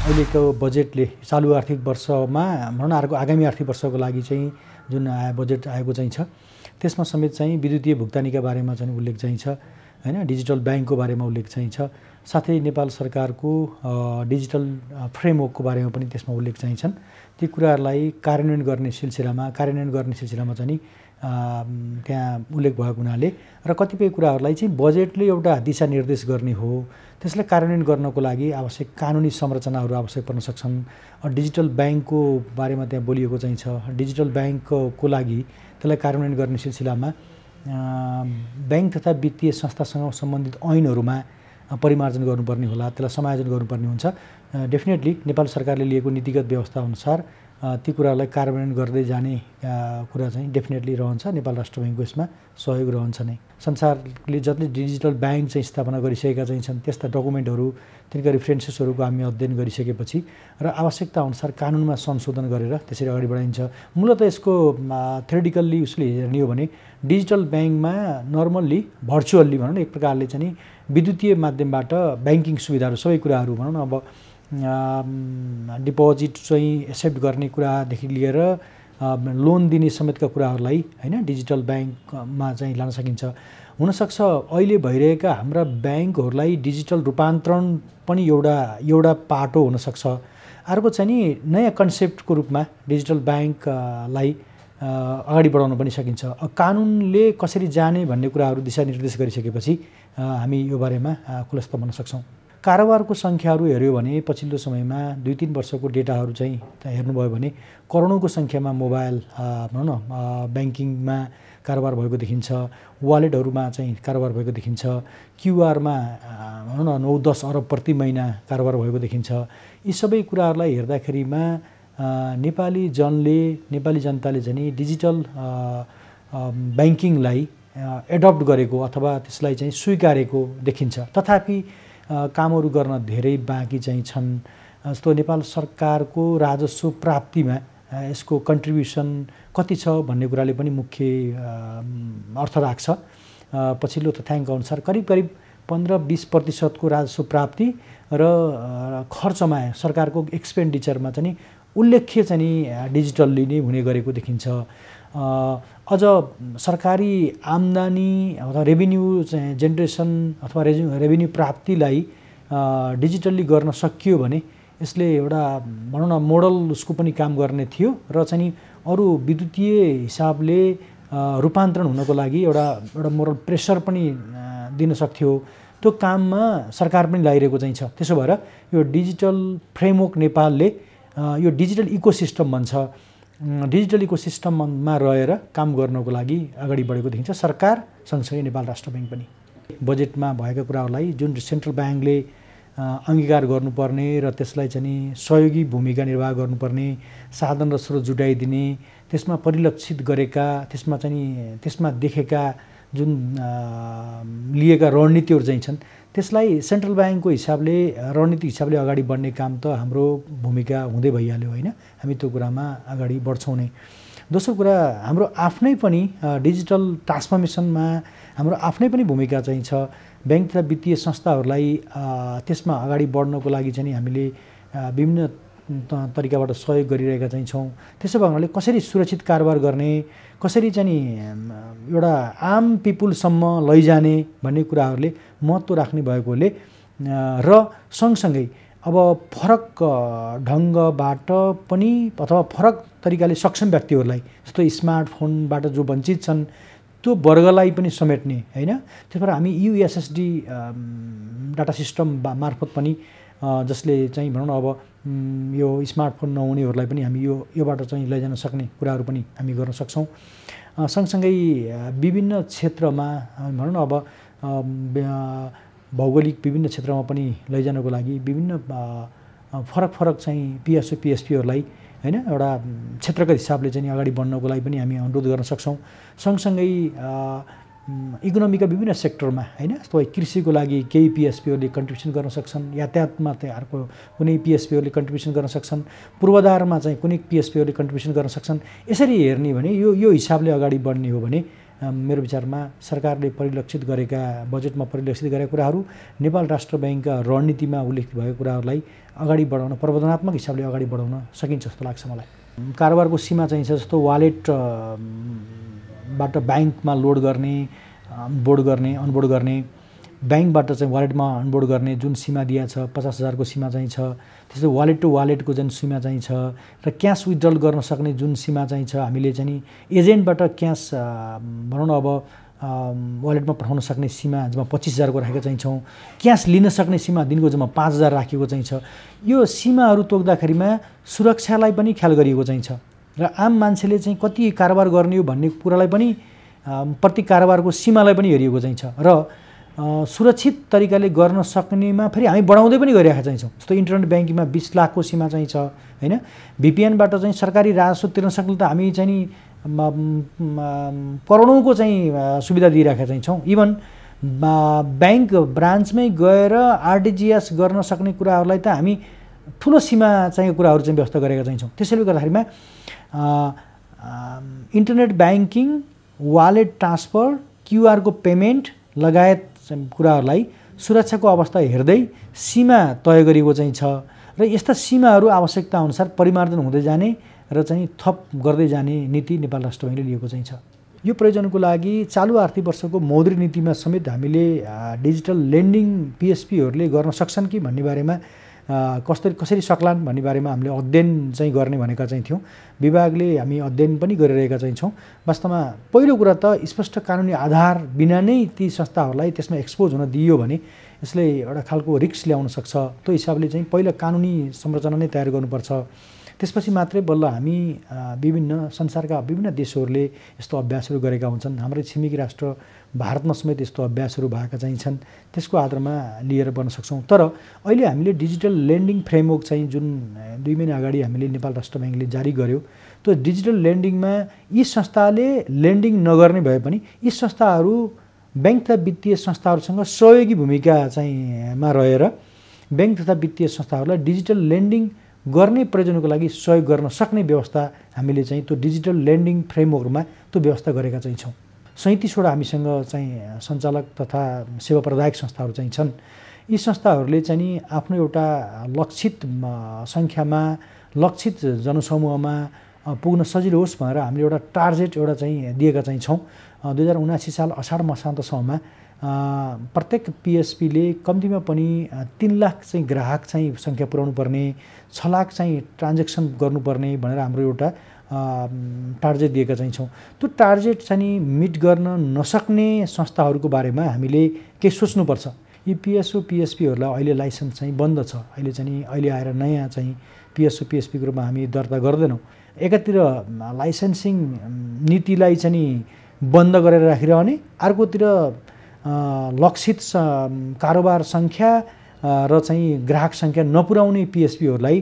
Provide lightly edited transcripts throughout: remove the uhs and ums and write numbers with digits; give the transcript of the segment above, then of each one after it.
अहिलेको बजेटले चालु आर्थिक वर्षमा भनौँ न अर्को आगामी आर्थिक वर्षको लागि चाहिँ जुन बजेट आएको चाहिँ छ त्यसमा समेत चाहिँ विद्युतीय भुक्तानीका बारेमा चाहिँ उल्लेख चाहिँ छ हैन, डिजिटल ब्याङ्कको बारेमा उल्लेख चाहिँ छ, साथै नेपाल सरकारको डिजिटल फ्रेमवर्कको बारेमा पनि त्यसमा उल्लेख चाहिँ छन्। ती कुराहरूलाई कार्यान्वयन गर्ने सिलसिलामा चाहिँ त्यहाँ उल्लेख भएको हुनाले र कतिपय कुराहरूलाई चाहिँ बजेटले एउटा दिशानिर्देश गर्ने हो, त्यसलाई कार्यान्वयन गर्नको लागि आवश्यक कानुनी संरचनाहरू आवश्यक पर्न सक्छन्। डिजिटल ब्याङ्कको बारेमा त्यहाँ बोलिएको चाहिँ छ। डिजिटल ब्याङ्कको लागि त्यसलाई कार्यान्वयन गर्ने सिलसिलामा ब्याङ्क तथा वित्तीय संस्थासँग सम्बन्धित ऐनहरूमा परिमार्जन गर्नुपर्ने होला, त्यसलाई समायोजन गर्नुपर्ने हुन्छ। डेफिनेटली नेपाल सरकारले लिएको नीतिगत व्यवस्था अनुसार ती कुराहरूलाई कार्यान्वयन गर्दै जाने कुरा चाहिँ डेफिनेटली रहन्छ। नेपाल राष्ट्र ब्याङ्कको यसमा सहयोग रहन्छ नै। संसारले जति डिजिटल ब्याङ्क चाहिँ स्थापना गरिसकेका चाहिँ छन् त्यस्ता डकुमेन्टहरू, तिनका रेफरेन्सेसहरूको हामी अध्ययन गरिसकेपछि र आवश्यकता अनुसार कानुनमा संशोधन गरेर त्यसरी अगाडि बढाइन्छ। मूलतः यसको थ्योरिटिकल्ली उसले हेर्ने हो भने डिजिटल ब्याङ्कमा नर्मल्ली भर्चुअल्ली भनौँ न एक प्रकारले चाहिँ विद्युतीय माध्यमबाट ब्याङ्किङ सुविधाहरू सबै कुराहरू भनौँ न अब डिपोजिट चाहिँ एक्सेप्ट गर्ने कुरादेखि लिएर लोन दिने समेतका कुराहरूलाई हैन डिजिटल ब्याङ्कमा चाहिँ लान सकिन्छ। हुनसक्छ अहिले भइरहेका हाम्रा ब्याङ्कहरूलाई डिजिटल रूपान्तरण पनि एउटा पाटो हुनसक्छ। अर्को चाहिँ नि नयाँ कन्सेप्टको रूपमा डिजिटल ब्याङ्कलाई अगाडि बढाउन पनि सकिन्छ। कानुनले कसरी जाने भन्ने कुराहरू दिशानिर्देश गरिसकेपछि हामी यो बारेमा खुलस्त बन्न सक्छौँ। कारोबारको सङ्ख्याहरू हेऱ्यो भने पछिल्लो समयमा 2-3 वर्षको डेटाहरू चाहिँ हेर्नुभयो भने करोडौँको सङ्ख्यामा मोबाइल भनौँ न ब्याङ्किङमा कारोबार भएको देखिन्छ, वालेटहरूमा चाहिँ कारोबार भएको देखिन्छ, क्युआरमा भनौँ न 9-10 अरब प्रति महिना कारोबार भएको देखिन्छ। यी सबै कुराहरूलाई हेर्दाखेरिमा नेपाली जनताले चाहिँ डिजिटल ब्याङ्किङलाई एडप्ट गरेको अथवा त्यसलाई चाहिँ स्वीकारेको देखिन्छ। तथापि कामहरू गर्न धेरै बाँकी चाहिँ छन्। जस्तो नेपाल सरकारको राजस्व प्राप्तिमा यसको कन्ट्रिब्युसन कति छ भन्ने कुराले पनि मुख्य अर्थ राख्छ। पछिल्लो तथ्याङ्क अनुसार करिब 15-20% को राजस्व प्राप्ति र खर्चमा सरकारको एक्सपेन्डिचरमा चाहिँ उल्लेख्य चाहिँ डिजिटल्ली नै हुने गरेको देखिन्छ। अझ सरकारी आम्दानी अथवा रेभिन्यू जेनेरेसन अथवा रेभिन्यू प्राप्तिलाई डिजिटल्ली गर्न सकियो भने यसले एउटा भनौँ न मोडल उसको पनि काम गर्ने थियो र चाहिँ अरू विद्युतीय हिसाबले रूपान्तरण हुनको लागि एउटा मोरल प्रेसर पनि दिन सक्थ्यो। त्यो काममा सरकार पनि लागिरहेको चाहिँ छ। त्यसो भएर यो डिजिटल फ्रेमवर्क नेपालले यो डिजिटल इकोसिस्टम भन्छ, डिजिटल इकोसिस्टममा रहेर काम गर्नको लागि अगाडि बढेको देखिन्छ सरकार सँगसँगै नेपाल राष्ट्र ब्याङ्क पनि। बजेटमा भएका कुराहरूलाई जुन सेन्ट्रल ब्याङ्कले अङ्गीकार गर्नुपर्ने र त्यसलाई चाहिँ सहयोगी भूमिका निर्वाह गर्नुपर्ने साधन र स्रोत जुटाइदिने, त्यसमा परिलक्षित गरेका त्यसमा देखेका जुन लिएका रणनीतिहरू चाहिँ छन् त्यसलाई सेन्ट्रल ब्याङ्कको हिसाबले रणनीतिक हिसाबले अगाडि बढ्ने काम त हाम्रो भूमिका हुँदै भइहाल्यो होइन, हामी त्यो कुरामा अगाडि बढ्छौँ नै। दोस्रो कुरा हाम्रो आफ्नै पनि डिजिटल ट्रान्सफर्मेसनमा हाम्रो आफ्नै पनि भूमिका चाहिँ छ। ब्याङ्क तथा वित्तीय संस्थाहरूलाई त्यसमा अगाडि बढ्नको लागि चाहिँ हामीले विभिन्न तरिकाबाट सहयोग गरिरहेका चाहिँ छौँ। त्यसो भएकोले कसरी सुरक्षित कारोबार गर्ने, कसरी चाहिँ एउटा आम पिपुलसम्म लैजाने भन्ने कुराहरूले महत्त्व राख्ने भएकोले र सँगसँगै अब फरक ढङ्गबाट पनि अथवा फरक तरिकाले सक्षम व्यक्तिहरूलाई जस्तो स्मार्टफोनबाट जो वञ्चित छन् त्यो वर्गलाई पनि समेट्ने होइन। त्यस भएर हामी युएसएसडी डाटा सिस्टम मार्फत पनि जसले चाहिँ भनौँ न अब यो स्मार्टफोन नहुनेहरूलाई पनि हामी योबाट चाहिँ लैजान सक्ने कुराहरू पनि हामी गर्न सक्छौँ। सँगसँगै विभिन्न क्षेत्रमा भनौँ न अब भौगोलिक विभिन्न क्षेत्रमा पनि लैजानको लागि विभिन्न फरक चाहिँ पिएसपीहरूलाई हैन एउटा क्षेत्रगत हिसाबले चाहिँ अगाडि बढ्नको लागि पनि हामी अनुरोध गर्न सक्छौँ। सँगसँगै इकोनोमीका विभिन्न सेक्टरमा हैन जस्तो कृषिको लागि केही पिएसपीहरूले कन्ट्रिब्युसन गर्न सक्छन्, यातायातमा चाहिँ अर्को कुनै पिएसपीहरूले कन्ट्रिब्युसन गर्न सक्छन्, पूर्वाधारमा चाहिँ कुनै पिएसपीहरूले कन्ट्रिब्युसन गर्न सक्छन्। यसरी हेर्ने भने यो हिसाबले अगाडि बढ्ने हो भने मेरो विचारमा सरकारले परिलक्षित गरेका बजेटमा परिलक्षित गरेका कुराहरू नेपाल राष्ट्र बैंकका रणनीतिमा उल्लेखित भएको कुराहरूलाई अगाडि बढाउन प्रबन्धनात्मक हिसाबले अगाडि बढाउन सकिन्छ जस्तो लाग्छ मलाई। कारोबारको सीमा चाहिन्छ जस्तो वालेटबाट ब्याङ्कमा लोड गर्ने, अनबोर्ड गर्ने, ब्याङ्कबाट चाहिँ वालेटमा अनबोर्ड गर्ने जुन सीमा दिएको छ 50,000 को सीमा चाहिँ छ। त्यस्तै वालेट टु वालेटको जुन सीमा चाहिँ छ र क्यास विथड्रल गर्न सक्ने जुन सीमा चाहिँ छ, हामीले चाहिँ एजेन्टबाट क्यास भनौँ न अब वालेटमा पठाउन सक्ने सीमा जम्मा 25,000 को राखेको चाहिँ छौँ। क्यास लिन सक्ने सीमा दिनको जम्मा 5,000 राखेको चाहिँ छ। यो सीमाहरू तोक्दाखेरिमा सुरक्षालाई पनि ख्याल गरिएको चाहिँ छ र आम मान्छेले चाहिँ कति कारोबार गर्ने हो भन्ने कुरालाई पनि प्रति कारोबारको सीमालाई पनि हेरिएको चाहिँ छ र सुरक्षित तरिकाले गर्न सक्नेमा फेरि हामी बढाउँदै पनि गइरहेका छौँ। जस्तो इन्टरनेट ब्याङ्किङमा 20 लाख को सीमा चाहिँ छ हैन। VPNबाट चाहिँ सरकारी राजस्व तिर्न सक्ने त हामी चाहिँ नि करोडौँको चाहिँ सुविधा दिइरहेका चाहिँ छौँ। इभन ब्याङ्क ब्रान्चमै गएर RTGS गर्न सक्ने कुराहरूलाई त हामी ठुलो सीमा चाहिँ कुराहरू चाहिँ व्यवस्था गरेका चाहिँ छौँ। त्यसैले गर्दाखेरिमा internet banking, wallet transfer, QR को पेमेन्ट लगायत कुराहरूलाई सुरक्षाको अवस्था हेर्दै सीमा तय गरिएको चाहिँ छ र यस्ता सीमाहरू आवश्यकता अनुसार परिमार्जन हुँदै जाने र चाहिँ थप गर्दै जाने नीति नेपाल राष्ट्र बैंकले लिएको चाहिँ छ। यो प्रयोजनको लागि चालु आर्थिक वर्षको मौद्रिक नीतिमा समेत हामीले डिजिटल लेन्डिङ PSPहरूले गर्न सक्छन् कि भन्ने बारेमा कसरी सक्लान् भन्ने बारेमा हामीले अध्ययन चाहिँ गर्ने भनेका चाहिँ थियौँ। विभागले हामी अध्ययन पनि गरिरहेका चाहिँ छौँ। वास्तवमा पहिलो कुरा त स्पष्ट कानुनी आधार बिना नै ती संस्थाहरूलाई त्यसमा एक्सपोज हुन दिइयो भने यसले एउटा खालको रिस्क ल्याउन सक्छ। त्यो हिसाबले चाहिँ पहिला कानुनी संरचना नै तयार गर्नुपर्छ। त्यसपछि मात्रै बल्ल हामी विभिन्न संसारका विभिन्न देशहरूले यस्तो अभ्यासहरू गरेका हुन्छन्। हाम्रै छिमेकी राष्ट्र भारतमा समेत यस्तो अभ्यासहरू भएका चाहिँ छन्। त्यसको आधारमा लिएर गर्न सक्छौँ। तर अहिले हामीले डिजिटल लेन्डिङ फ्रेमवर्क चाहिँ जुन 2 महिना अगाडि हामीले नेपाल राष्ट्र बैंकले जारी गर्यो, त्यो डिजिटल लेन्डिङमा यी संस्थाले लेन्डिङ नगर्ने भए पनि यी संस्थाहरू बैंक तथा वित्तीय संस्थाहरूसँग सहयोगी भूमिका चाहिँ मा रहेर बैंक तथा वित्तीय संस्थाहरूलाई डिजिटल लेन्डिङ गर्ने प्रयोजनको लागि सहयोग गर्न सक्ने व्यवस्था हामीले चाहिँ त्यो डिजिटल लेन्डिङ फ्रेमवर्कमा त्यो व्यवस्था गरेका चाहिँ छौँ। 37 वटा हामीसँग चाहिँ सञ्चालक तथा सेवा प्रदायक संस्थाहरू चाहिँ छन्। यी संस्थाहरूले चाहिँ नि आफ्नो एउटा लक्षित सङ्ख्यामा, लक्षित जनसमूहमा पुग्न सजिलो होस् भनेर हामीले एउटा टार्गेट एउटा चाहिँ दिएका चाहिँ छौँ। 2079 साल असाढ मसान्तसम्ममा प्रत्येक PSPले कम्तीमा पनि 3 लाख चाहिँ ग्राहक चाहिँ सङ्ख्या पुर्याउनु पर्ने, 6 लाख चाहिँ ट्रान्जेक्सन गर्नुपर्ने भनेर हाम्रो एउटा टार्गेट दिएका चाहिँ छौँ। त्यो टार्गेट चाहिँ नि मिट गर्न नसक्ने संस्थाहरूको बारेमा हामीले केही सोच्नुपर्छ। यी PSPहरूलाई अहिले लाइसेन्स चाहिँ बन्द छ। अहिले आएर नयाँ चाहिँ PSPको रूपमा हामी दर्ता गर्दैनौँ। एकातिर लाइसेन्सिङ नीतिलाई चाहिँ नि बन्द गरेर राखिरहने, अर्कोतिर लक्षित कारोबार सङ्ख्या र चाहिँ ग्राहक सङ्ख्या नपुर्याउने PSPहरूलाई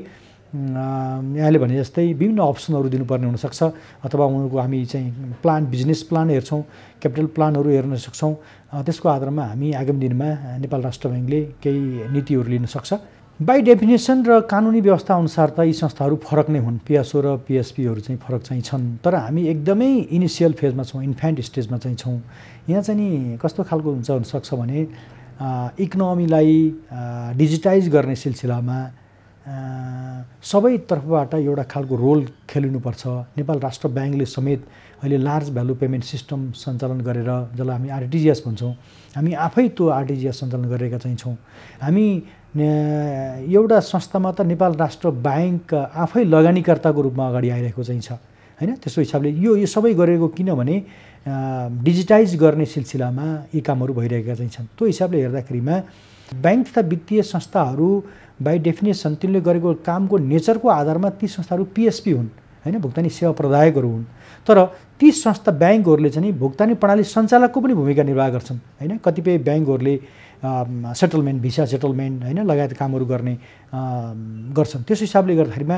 यहाँले भने जस्तै विभिन्न अप्सनहरू दिनुपर्ने हुनसक्छ। अथवा उनीहरूको हामी चाहिँ बिजनेस प्लान हेर्छौँ, क्यापिटल प्लानहरू हेर्न सक्छौँ। त्यसको आधारमा हामी आगामी दिनमा नेपाल राष्ट्र बैंकले केही नीतिहरू लिन सक्छ। बाई डेफिनेसन र कानुनी व्यवस्था अनुसार त यी संस्थाहरू फरक नै हुन्। PSO र PSPहरू चाहिँ फरक चाहिँ छन्। तर हामी एकदमै इनिसियल फेजमा छौँ, इन्फ्यान्ट स्टेजमा चाहिँ छौँ। यहाँ चाहिँ नि कस्तो खालको हुनसक्छ भने इकोनोमीलाई डिजिटाइज गर्ने सिलसिलामा सबै तर्फबाट एउटा खालको रोल खेलिनुपर्छ। नेपाल राष्ट्र बैंकले समेत अहिले लार्ज भ्यालु पेमेन्ट सिस्टम सञ्चालन गरेर, जसलाई हामी RTGS भन्छौँ, हामी आफै त्यो RTGS सञ्चालन गरिरहेका चाहिँ छौँ। हामी एउटा संस्थामा त नेपाल राष्ट्र बैंक आफै लगानीकर्ताको रूपमा अगाडि आइरहेको चाहिँ छ हैन। त्यसको हिसाबले यो सबै गरेको किनभने डिजिटाइज गर्ने सिलसिलामा यी कामहरू भइरहेका चाहिँ छन्। त्यो हिसाबले हेर्दाखेरिमा बैंक तथा वित्तीय संस्थाहरू बाई डेफिनेसन तिनले गरेको कामको नेचरको आधारमा ती संस्थाहरू PSP हुन् हैन, भुक्तानी सेवा प्रदायकहरू हुन्। तर ती संस्था बैंकहरूले चाहिँ भुक्तानी प्रणाली सञ्चालकको पनि भूमिका निर्वाह गर्छन् हैन। कतिपय बैंकहरूले सेटलमेन्ट, भिसा सेटलमेन्ट हैन लगायत कामहरू गर्ने गर्छन्। त्यस हिसाबले गर्दाखेरिमा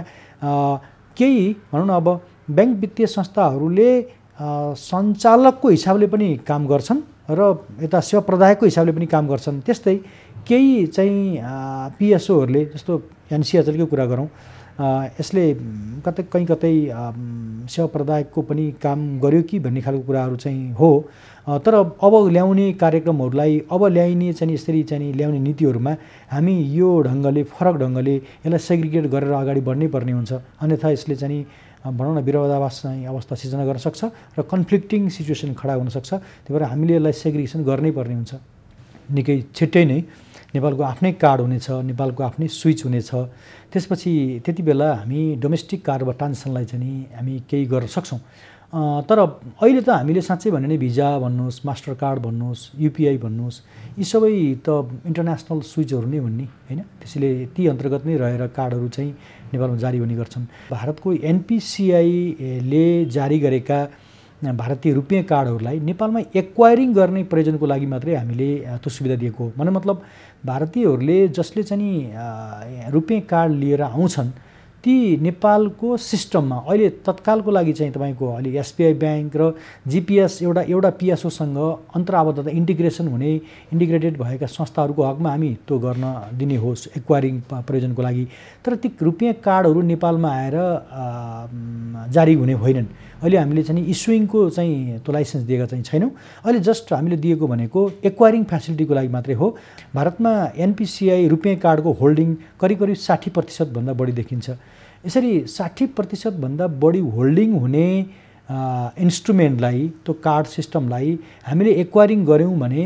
केही भनौँ न अब बैंक वित्तीय संस्थाहरूले सञ्चालकको हिसाबले पनि काम गर्छन् र यता सेवा प्रदायकको हिसाबले पनि काम गर्छन्। त्यस्तै केही चाहिँ PSOहरूले, जस्तो NCHLकै कुरा गरौँ, यसले कतै कतै सेवा प्रदायकको पनि काम गर्यो कि भन्ने खालको कुराहरू चाहिँ हो। तर अब ल्याउने कार्यक्रमहरूलाई अब ल्याइने चाहिँ यसरी चाहिँ ल्याउने नीतिहरूमा हामी यो ढङ्गले फरक ढङ्गले यसलाई सेग्रिगेट गरेर अगाडि बढ्नै पर्ने हुन्छ। अन्यथा यसले चाहिँ भनौँ न विरोधाभास चाहिँ अवस्था सिर्जना गर्न सक्छ र कन्फ्लिक्टिङ सिचुएसन खडा हुनसक्छ। त्यही भएर हामीले यसलाई सेग्रिगेसन गर्नै पर्ने हुन्छ। निकै छिट्टै नै नेपालको आफ्नै कार्ड हुनेछ, नेपालको आफ्नै स्विच हुनेछ। त्यसपछि त्यति बेला हामी डोमेस्टिक कार्ड वा ट्रान्जेक्सनलाई चाहिँ हामी केही गर्न सक्छौँ। तर अहिले त हामीले साँच्चै भने नै भिजा भन्नुहोस्, मास्टर कार्ड भन्नुहोस्, युपिआई भन्नुहोस्, यी सबै त इन्टरनेसनल स्विचहरू नै हुन् नि हैन। त्यसैले ती अन्तर्गत नै रहेर कार्डहरू चाहिँ नेपालमा जारी हुने गर्छन्। भारतको एनपिसिआईले जारी गरेका भारतीय रुपियाँ कार्डहरूलाई नेपालमा एक्वायरिङ गर्ने प्रयोजनको लागि मात्रै हामीले त्यो सुविधा दिएको हो। मतलब भारतीयहरूले जसले चाहिँ रुपियाँ कार्ड लिएर आउँछन् ती नेपालको सिस्टममा अहिले तत्कालको लागि चाहिँ तपाईँको अहिले एसबिआई ब्याङ्क र जिपिएस एउटा पिएसओसँग अन्तराबद्धता इन्टिग्रेसन हुने इन्टिग्रेटेड भएका संस्थाहरूको हकमा हामी त्यो गर्न दिने होस् एक्वायरिङ प्रयोजनको लागि। तर ती रुपियाँ कार्डहरू नेपालमा आएर जारी हुने होइनन्। अहिले हामीले चाहिँ इस्युइङको चाहिँ त्यो लाइसेन्स दिएका चाहिँ छैनौँ। अहिले जस्ट हामीले दिएको भनेको एक्वायरिङ फेसिलिटीको लागि मात्रै हो। भारतमा एनपिसिआई रुपियाँ कार्डको होल्डिङ करिब 60% भन्दा बढी देखिन्छ। यसरी 60% भन्दा बढी होल्डिङ हुने इन्स्ट्रुमेन्टलाई त्यो कार्ड सिस्टमलाई हामीले एक्वायरिङ गऱ्यौँ भने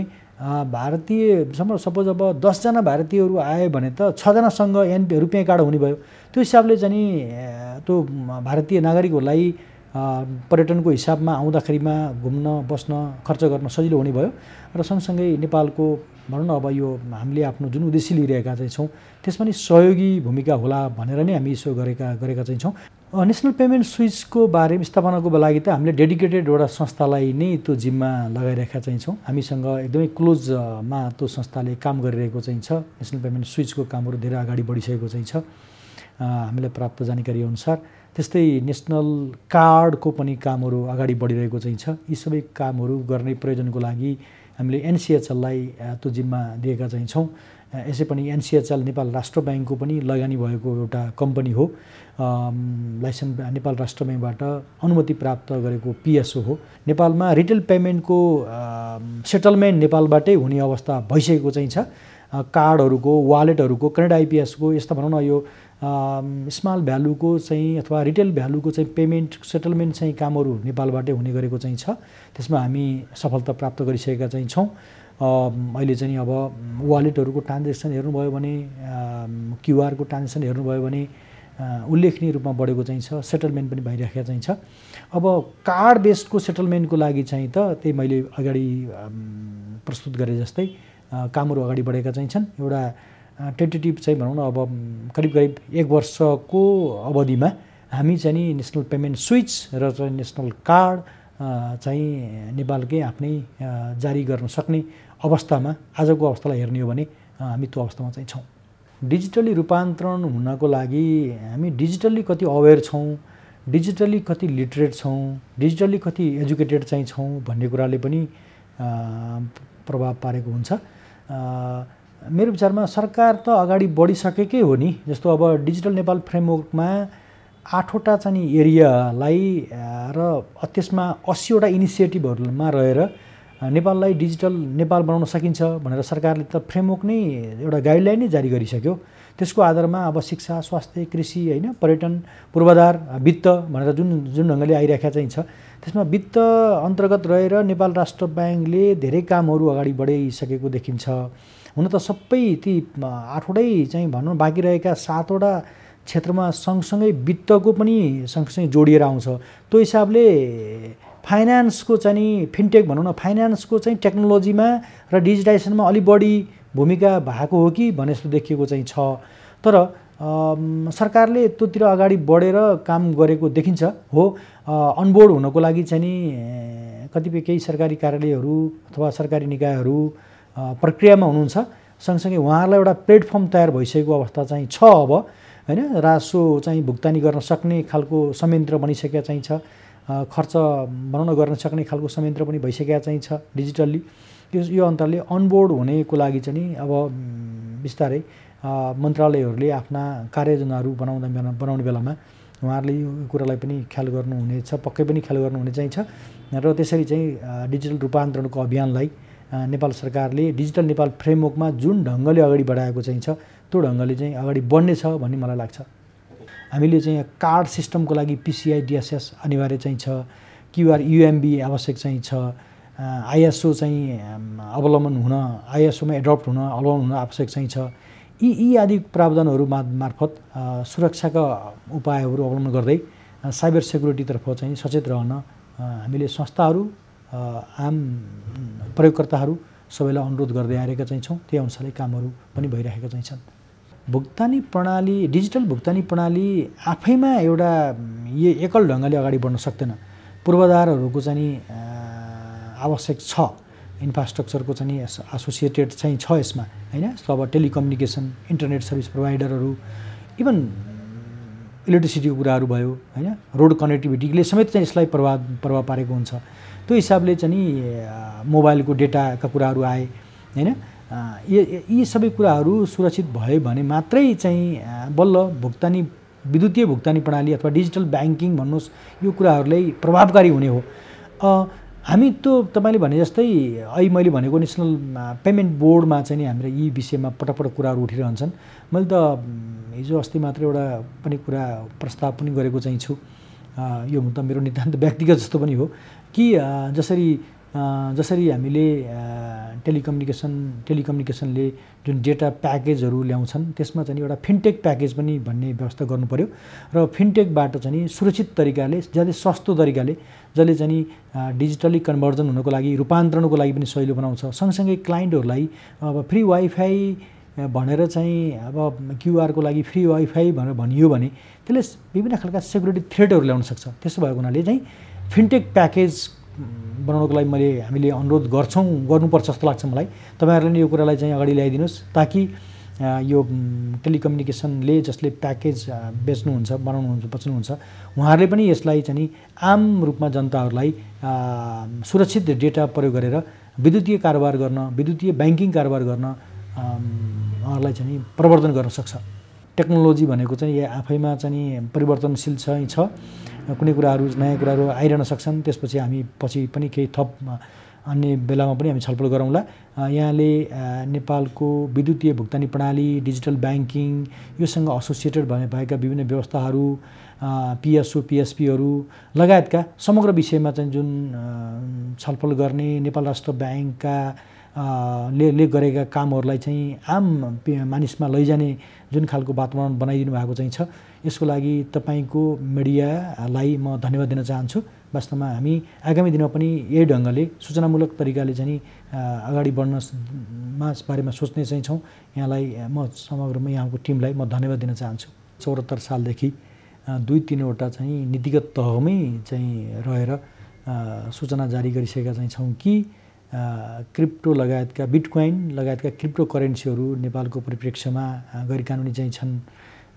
भारतीय सपोज अब 10 जना भारतीयहरू आए भने त 6 जनासँग रुपियाँ कार्ड हुने भयो। त्यो हिसाबले चाहिँ त्यो भारतीय नागरिकहरूलाई पर्यटनको हिसाबमा आउँदाखेरिमा घुम्न बस्न खर्च गर्न सजिलो हुने भयो। र सँगसँगै नेपालको भनौँ न अब यो हामीले आफ्नो जुन उद्देश्य लिइरहेका चाहिँ छौँ त्यसमा नि सहयोगी भूमिका होला भनेर नै हामी यसो गरेका चाहिँ छौँ। नेसनल पेमेन्ट स्विचको बारेमा स्थापनाको लागि त हामीले डेडिकेटेड एउटा संस्थालाई नै त्यो जिम्मा लगाइरहेका चाहिँ छौँ। हामीसँग एकदमै क्लोजमा त्यो संस्थाले काम गरिरहेको चाहिँ छ। नेसनल पेमेन्ट स्विचको कामहरू धेरै अगाडि बढिसकेको चाहिँ छ हामीलाई प्राप्त जानकारी अनुसार। त्यस्तै नेसनल कार्डको पनि कामहरू अगाडि बढिरहेको चाहिँ छ। यी सबै कामहरू गर्ने प्रयोजनको लागि हामीले एनसिएचएललाई त्यो जिम्मा दिएका चाहिँ छौँ। यसै पनि एनसिएचएल नेपाल राष्ट्र ब्याङ्कको पनि लगानी भएको एउटा कम्पनी हो। लाइसेन्स नेपाल राष्ट्र ब्याङ्कबाट अनुमति प्राप्त गरेको पिएसओ हो। नेपालमा रिटेल पेमेन्टको सेटलमेन्ट नेपालबाटै हुने अवस्था भइसकेको चाहिँ छ। कार्डहरूको वालेटहरूको क्रेडिट आइपिएसको यस्ता भनौँ न यो स्मल भ्यालुको चाहिँ अथवा रिटेल भ्यालुको चाहिँ पेमेन्ट सेटलमेन्ट चाहिँ कामहरू नेपालबाटै हुने गरेको चाहिँ छ। त्यसमा हामी सफलता प्राप्त गरिसकेका चाहिँ छौँ। अहिले चाहिँ अब वालेटहरूको ट्रान्जेक्सन हेर्नुभयो भने क्युआरको ट्रान्जेक्सन हेर्नुभयो भने उल्लेखनीय रूपमा बढेको चाहिँ छ। सेटलमेन्ट पनि भइरहेको चाहिँ छ। अब कार्ड बेस्डको सेटलमेन्टको लागि चाहिँ त त्यही मैले अगाडि प्रस्तुत गरे जस्तै कामहरू अगाडि बढेका चाहिँ छन्। एउटा टेन्टेटिभ चाहिँ भनौँ न अब करिब 1 वर्षको अवधिमा हामी चाहिँ नि नेसनल पेमेन्ट स्विच र चाहिँ नेसनल कार्ड चाहिँ नेपालकै आफ्नै जारी गर्न सक्ने अवस्थामा आजको अवस्थालाई हेर्ने हो भने हामी त्यो अवस्थामा चाहिँ छौँ। डिजिटली रूपान्तरण हुनको लागि हामी डिजिटल्ली कति अवेर छौँ, डिजिटल्ली कति लिटरेट छौँ, डिजिटल्ली कति एजुकेटेड चाहिँ छौँ भन्ने कुराले पनि प्रभाव पारेको हुन्छ। मेरो विचारमा सरकार त अगाडि बढिसकेकै हो नि। जस्तो अब डिजिटल नेपाल फ्रेमवर्कमा 8वटा चाहिँ एरियालाई र त्यसमा 80वटा इनिसिएटिभहरूमा रहेर नेपाललाई डिजिटल नेपाल बनाउन सकिन्छ भनेर सरकारले त फ्रेमवर्क नै एउटा गाइडलाइन नै जारी गरिसक्यो। त्यसको आधारमा अब शिक्षा, स्वास्थ्य, कृषि हैन, पर्यटन, पूर्वाधार, वित्त भनेर जुन ढङ्गले आइरहेको चाहिँ छ त्यसमा वित्त अन्तर्गत रहेर नेपाल राष्ट्र ब्याङ्कले धेरै कामहरू अगाडि बढाइसकेको देखिन्छ। हुन त सबै ती 8वटै चाहिँ भनौँ बाँकी रहेका 7वटा क्षेत्रमा सँगसँगै वित्तको पनि सँगसँगै जोडिएर आउँछ। त्यो हिसाबले फाइनान्सको चाहिँ नि फिनटेक भनौँ न फाइनान्सको चाहिँ टेक्नोलोजीमा र डिजिटाइजेसनमा अलि बढी भूमिका भएको हो कि भने जस्तो देखिएको चाहिँ छ। तर सरकारले त्योतिर अगाडि बढेर काम गरेको देखिन्छ हो। अनबोर्ड हुनको लागि चाहिँ नि कतिपय केही सरकारी कार्यालयहरू अथवा सरकारी निकायहरू प्रक्रियामा हुनुहुन्छ। सँगसँगै उहाँहरूलाई एउटा प्लेटफर्म तयार भइसकेको अवस्था चाहिँ छ अब हैन। रासो चाहिँ भुक्तानी गर्न सक्ने खालको संयन्त्र बनिसकेका चाहिँ छ। खर्च भनौँ न गर्न सक्ने खालको संयन्त्र पनि भइसकेका चाहिँ छ डिजिटल्ली। यो अन्तरले अनबोर्ड हुनेको लागि चाहिँ अब बिस्तारै मन्त्रालयहरूले आफ्ना कार्ययोजनाहरू बनाउने बेलामा उहाँहरूले यो कुरालाई पनि ख्याल गर्नुहुनेछ, पक्कै पनि ख्याल गर्नुहुने चाहिन्छ। र त्यसरी चाहिँ डिजिटल रूपान्तरणको अभियानलाई नेपाल सरकारले डिजिटल नेपाल फ्रेमवर्कमा जुन ढङ्गले अगाडि बढाएको चाहिँ छ त्यो ढङ्गले चाहिँ अगाडि बढ्नेछ भन्ने मलाई लाग्छ। हामीले चाहिँ कार्ड सिस्टमको लागि PCI DSS अनिवार्य चाहिँ छ, QR UMB आवश्यक चाहिँ छ, ISO चाहिँ अवलम्बन हुन, ISOमा एडप्ट हुन अवलम्बन हुन आवश्यक चाहिँ छ। यी आदि प्रावधानहरू मार्फत सुरक्षाका उपायहरू अवलम्बन गर्दै साइबर सेक्युरिटीतर्फ चाहिँ सचेत रहन हामीले संस्थाहरू, आम प्रयोगकर्ताहरू सबैलाई अनुरोध गर्दै आएका चाहिँ छौँ। त्यही अनुसारले कामहरू पनि भइरहेका चाहिँ छन्। भुक्तानी प्रणाली, डिजिटल भुक्तानी प्रणाली आफैमा एउटा एकल ढङ्गले अगाडि बढ्न सक्दैन। पूर्वाधारहरूको चाहिँ आवश्यक छ, इन्फ्रास्ट्रक्चरको चाहिँ एसोसिएटेड चाहिँ छ यसमा, हैन। जस्तो अब टेलिकम्युनिकेसन, इन्टरनेट सर्भिस प्रोभाइडरहरू, इभन इलेक्ट्रिसिटीको कुराहरू भयो, हैन। रोड कनेक्टिभिटीले समेत चाहिँ यसलाई प्रभाव पारेको हुन्छ। त्यो हिसाबले चाहिँ मोबाइलको डेटाका कुराहरू आए, हैन। यी सबै कुराहरू सुरक्षित भयो भने मात्रै चाहिँ बल्ल भुक्तानी, विद्युतीय भुक्तानी प्रणाली अथवा डिजिटल ब्याङ्किङ भन्नुहोस्, यो कुराहरूलाई प्रभावकारी हुने हो। हामी त्यो तपाईँले भने जस्तै अहिले मैले भनेको नेसनल पेमेन्ट बोर्डमा चाहिँ हाम्रो यी विषयमा पटक कुराहरू उठिरहन्छन्। मैले त हिजो अस्ति मात्र एउटा पनि कुरा प्रस्ताव पनि गरेको चाहिँ छु। यो त मेरो नितान्त व्यक्तिगत जस्तो पनि हो कि जसरी हामीले टेलिकम्युनिकेसनले जुन डेटा प्याकेजहरू ल्याउँछन् त्यसमा चाहिँ एउटा फिनटेक प्याकेज पनि भन्ने व्यवस्था गर्नु पर्यो। र फिनटेकबाट चाहिँ सुरक्षित तरिकाले, ज्यादै सस्तो तरिकाले, जसले चाहिँ डिजिटली कन्भर्जन हुनको लागि, रूपान्तरणको लागि पनि सजिलो बनाउँछ। सँगसँगै क्लाइन्टहरूलाई अब फ्री वाइफाई भनेर चाहिँ अब क्युआरको लागि फ्री वाइफाई भनेर भनियो भने त्यसले विभिन्न खालका सेक्युरिटी थ्रेटहरू ल्याउन सक्छ। त्यसो भएको हुनाले चाहिँ फिनटेक प्याकेज बनाउनको लागि हामीले अनुरोध गर्नुपर्छ जस्तो लाग्छ मलाई। तपाईँहरूले यो कुरालाई चाहिँ अगाडि ल्याइदिनुहोस् ताकि यो टेलिकम्युनिकेसनले जसले प्याकेज बचाउनुहुन्छ उहाँहरूले पनि यसलाई चाहिँ आम रूपमा जनताहरूलाई सुरक्षित डेटा प्रयोग गरेर विद्युतीय कारोबार गर्न, विद्युतीय ब्याङ्किङ कारोबार गर्न उहाँहरूलाई चाहिँ प्रवर्धन गर्न सक्छ। टेक्नोलोजी भनेको चाहिँ आफैमा चाहिँ परिवर्तनशील चाहिँ छ। कुनै कुराहरू, नयाँ कुराहरू आइरहन सक्छन्। त्यसपछि हामी पछि पनि केही थप अन्य बेलामा पनि हामी छलफल गरौँला। यहाँले नेपालको विद्युतीय भुक्तानी प्रणाली, डिजिटल ब्याङ्किङ, योसँग एसोसिएटेड भएका विभिन्न व्यवस्थाहरू, PSO PSPहरू लगायतका समग्र विषयमा चाहिँ जुन छलफल गर्ने नेपाल राष्ट्र ब्याङ्कका ले गरेका कामहरूलाई चाहिँ आम मानिसमा लैजाने जुन खालको वातावरण बनाइदिनु भएको चाहिँ छ, यसको लागि तपाईँको मिडियालाई म धन्यवाद दिन चाहन्छु। वास्तवमा हामी आगामी दिनमा पनि यही ढङ्गले सूचनामूलक तरिकाले चाहिँ अगाडि बढ्नमा बारेमा सोच्ने चाहिँ छौँ। यहाँलाई म समग्रमा यहाँको टिमलाई म धन्यवाद दिन चाहन्छु। 74 सालदेखि 2-3वटा चाहिँ नीतिगत तहमै चाहिँ रहेर सूचना जारी गरिसकेका चाहिँ छौँ कि क्रिप्टो लगायतका, बिटकोइन लगायतका क्रिप्टो करेन्सीहरू नेपालको परिप्रेक्ष्यमा गैरकानुनी चाहिँ छन्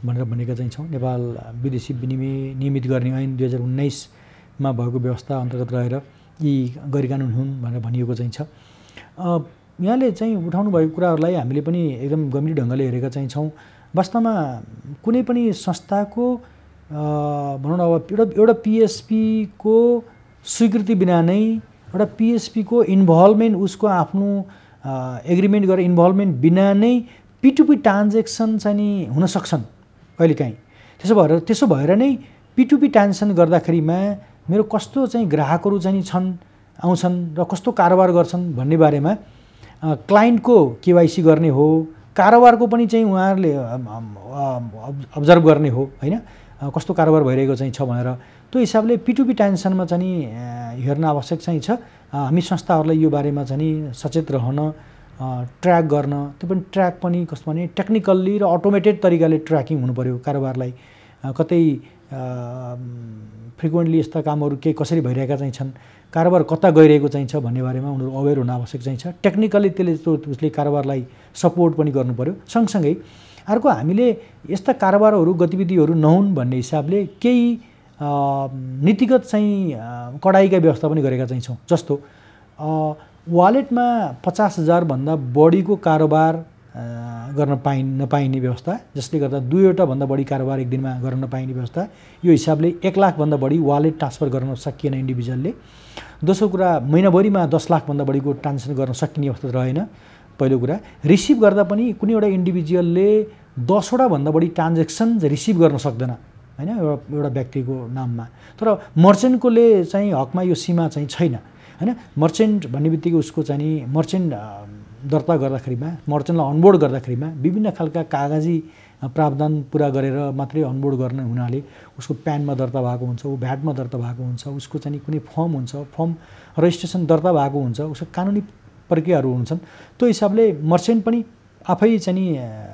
भनेर भनेका चाहिँ छौँ। नेपाल विदेशी विनिमय नियमित गर्ने ऐन 2019मा भएको व्यवस्था अन्तर्गत रहेर यी गैरकानुनी हुन् भनेर भनिएको चाहिँ छ। यहाँले चाहिँ उठाउनु भएको कुराहरूलाई हामीले पनि एकदम गम्भीर ढङ्गले हेरेका चाहिँ छौँ। वास्तवमा कुनै पनि संस्थाको भनौँ न अब एउटा PSP को स्वीकृति बिना नै, एउटा PSP को इन्भल्भमेन्ट, उसको आफ्नो एग्रिमेन्ट गरेर इन्भल्भमेन्ट बिना नै P2P ट्रान्जेक्सन चाहिँ नि हुन सक्छन् कहिलेकाहीँ। त्यसो भएर नै P2P ट्रान्जेक्सन गर्दाखेरिमा मेरो कस्तो चाहिँ ग्राहकहरू चाहिँ आउँछन् र कस्तो कारोबार गर्छन् भन्ने बारेमा क्लाइन्टको KYC गर्ने हो, कारोबारको पनि चाहिँ उहाँहरूले अब्जर्भ गर्ने हो, हैन, कस्तो कारोबार भइरहेको चाहिँ छ भनेर। त्यो हिसाबले P2P ट्रान्जेक्सनमा चाहिँ हेर्न आवश्यक चाहिँ छ। हामी संस्थाहरूलाई यो बारेमा चाहिँ सचेत रहन, ट्र्याक गर्न, त्यो पनि ट्र्याक पनि कस्तो भने टेक्निकल्ली र अटोमेटेड तरिकाले ट्र्याकिङ हुनु पर्यो कारोबारलाई। कतै फ्रिक्वेन्टली यस्ता कामहरू के कसरी भइरहेका चाहिँ छन्, कारोबार कता गइरहेको चाहिँ छ भन्ने बारेमा उनीहरू अवेर हुन आवश्यक चाहिँ छ। टेक्निकली उसले कारोबारलाई सपोर्ट पनि गर्नु पर्यो। सँगसँगै अर्को हामीले यस्ता कारोबारहरू गतिविधिहरू नहुन् भन्ने हिसाबले केही नीतिगत चाहिँ कडाइका व्यवस्था पनि गरेका चाहिँ छौँ। जस्तो वालेटमा 50,000 भन्दा बढीको कारोबार गर्न नपाइने व्यवस्था, जसले गर्दा 2वटा भन्दा बढी कारोबार एक दिनमा गर्न नपाइने व्यवस्था। यो हिसाबले 1 लाख भन्दा बढी वालेट ट्रान्सफर गर्न सकिएन इन्डिभिजुअलले। दोस्रो कुरा, महिनाभरिमा 10 लाख भन्दा बढीको ट्रान्जेक्सन गर्न सकिने अवस्था रहेन। पहिलो कुरा, रिसिभ गर्दा पनि कुनै एउटा इन्डिभिजुअलले 10वटा भन्दा बढी ट्रान्जेक्सन रिसिभ गर्न सक्दैन हैन, एउटा व्यक्तिको नाममा। तर मर्चेन्टकोले चाहिँ हकमा यो सीमा चाहिँ छैन हैन। मर्चेन्ट भन्ने बित्तिकै उसको चाहिँ नि मर्चेन्ट दर्ता गर्दाखेरिमा, मर्चेन्टलाई अनबोर्ड गर्दाखेरिमा विभिन्न खालका कागजी प्रावधान पुरा गरेर मात्रै अनबोर्ड गर्ने हुनाले उसको प्यानमा दर्ता भएको हुन्छ, ऊ भ्याटमा दर्ता भएको हुन्छ, उसको चाहिँ कुनै फर्म हुन्छ, फर्म रजिस्ट्रेसन दर्ता भएको हुन्छ, उसको कानुनी प्रक्रियाहरू हुन्छन्। त्यो हिसाबले मर्चेन्ट पनि आफै चाहिँ नि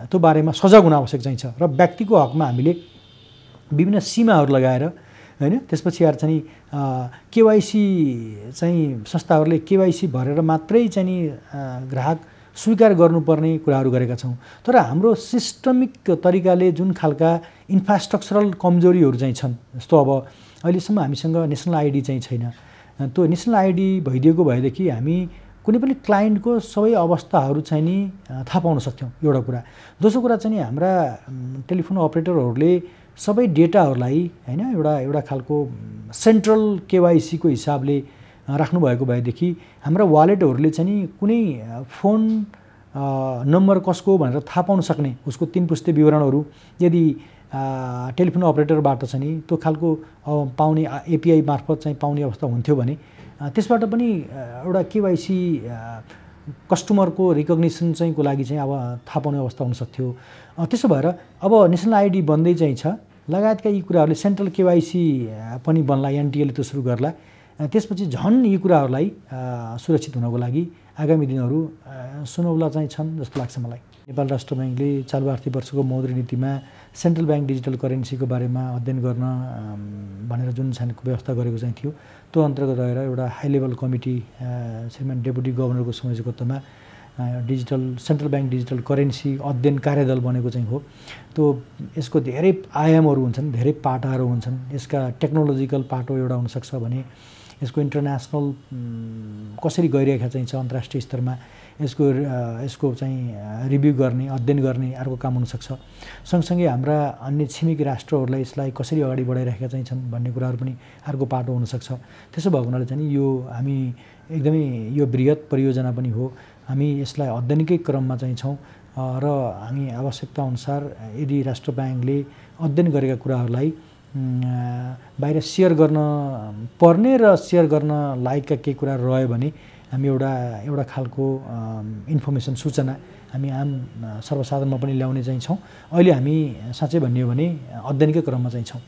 त्यो बारेमा सजग हुन आवश्यक चाहिँ छ। र व्यक्तिको हकमा हामीले विभिन्न सीमाहरू लगाएर हैन, त्यसपछि यार चाहिँ केवाइसी चाहिँ संस्थाहरूले केवाइसी भरेर मात्रै चाहिँ नि ग्राहक स्वीकार गर्नुपर्ने कुराहरू गरेका छौँ। तर हाम्रो सिस्टमिक तरिकाले जुन खालका इन्फ्रास्ट्रक्चरल कमजोरीहरू चाहिँ छन्, जस्तो अब अहिलेसम्म हामीसँग नेसनल आइडी चाहिँ छैन। त्यो नेसनल आइडी भइदिएको भएदेखि हामी कुनै पनि क्लाइन्टको सबै अवस्थाहरू चाहिँ नि थाहा पाउन सक्थ्यौँ, एउटा कुरा। दोस्रो कुरा चाहिँ नि हाम्रा टेलिफोन अपरेटरहरूले सबै डेटाहरूलाई हैन एउटा खालको सेन्ट्रल केवाइसीको हिसाबले राख्नुभएको भएदेखि हाम्रा वालेटहरूले चाहिँ नि कुनै फोन नम्बर कसको भनेर थाहा पाउन सक्ने, उसको 3 पुस्ते विवरणहरू यदि टेलिफोन अपरेटरबाट चाहिँ नि त्यो खालको पाउने एपिआई मार्फत चाहिँ पाउने अवस्था हुन्थ्यो भने त्यसबाट पनि एउटा केवाइसी कस्टमरको रिकग्निसन चाहिँ को लागि चाहिँ अब थाहा पाउने अवस्था हुन सक्थ्यो। त्यसो भएर अब नेसनल आइडी बन्दै चाहिँ छ, लगायतका यी कुराहरूले सेन्ट्रल केवाइसी पनि बन्ला, एनटिएले त्यो सुरु गर्ला। त्यसपछि झन् यी कुराहरूलाई सुरक्षित हुनको लागि आगामी दिनहरू सुनौला चाहिँ छन् जस्तो लाग्छ मलाई। नेपाल राष्ट्र ब्याङ्कले चालु आर्थिक वर्षको मौद्रिक नीतिमा सेन्ट्रल ब्याङ्क डिजिटल करेन्सीको बारेमा अध्ययन गर्न भनेर जुन छानको व्यवस्था गरेको चाहिँ थियो, त्यो अन्तर्गत रहेर एउटा हाई लेभल कमिटी श्रीमान डेपुटी गभर्नरको संयोजकत्वमा digital central bank digital currency अध्ययन कार्यदल बनेको चाहिँ हो। त्यो यसको धेरै आयामहरू हुन्छन्, धेरै पाटाहरू हुन्छन्। यसका टेक्नोलोजिकल पाटो एउटा हुनसक्छ भने यसको इन्टरनेसनल कसरी गइरहेका चाहिँ छ अन्तर्राष्ट्रिय स्तरमा यसको चाहिँ रिभ्यू गर्ने, अध्ययन गर्ने अर्को काम हुनसक्छ। सँगसँगै हाम्रा अन्य छिमेकी राष्ट्रहरूलाई यसलाई कसरी अगाडि बढाइरहेका चाहिँ छन् भन्ने कुराहरू पनि अर्को पाटो हुनसक्छ। त्यसो भएको हुनाले चाहिँ यो हामी एकदमै यो बृहत परियोजना पनि हो। हामी यसलाई अध्ययनकै क्रममा चाहिँ छौँ र हामी आवश्यकता अनुसार यदि राष्ट्र ब्याङ्कले अध्ययन गरेका कुराहरूलाई बाहिर सेयर गर्न पर्ने र सेयर गर्न लायकका केही कुराहरू रह्यो भने हामी एउटा खालको इन्फर्मेसन सूचना हामी आम सर्वसाधारणमा पनि ल्याउने चाहिँ छौँ। अहिले हामी साँच्चै भन्ने हो भने अध्ययनकै क्रममा चाहिँ छौँ।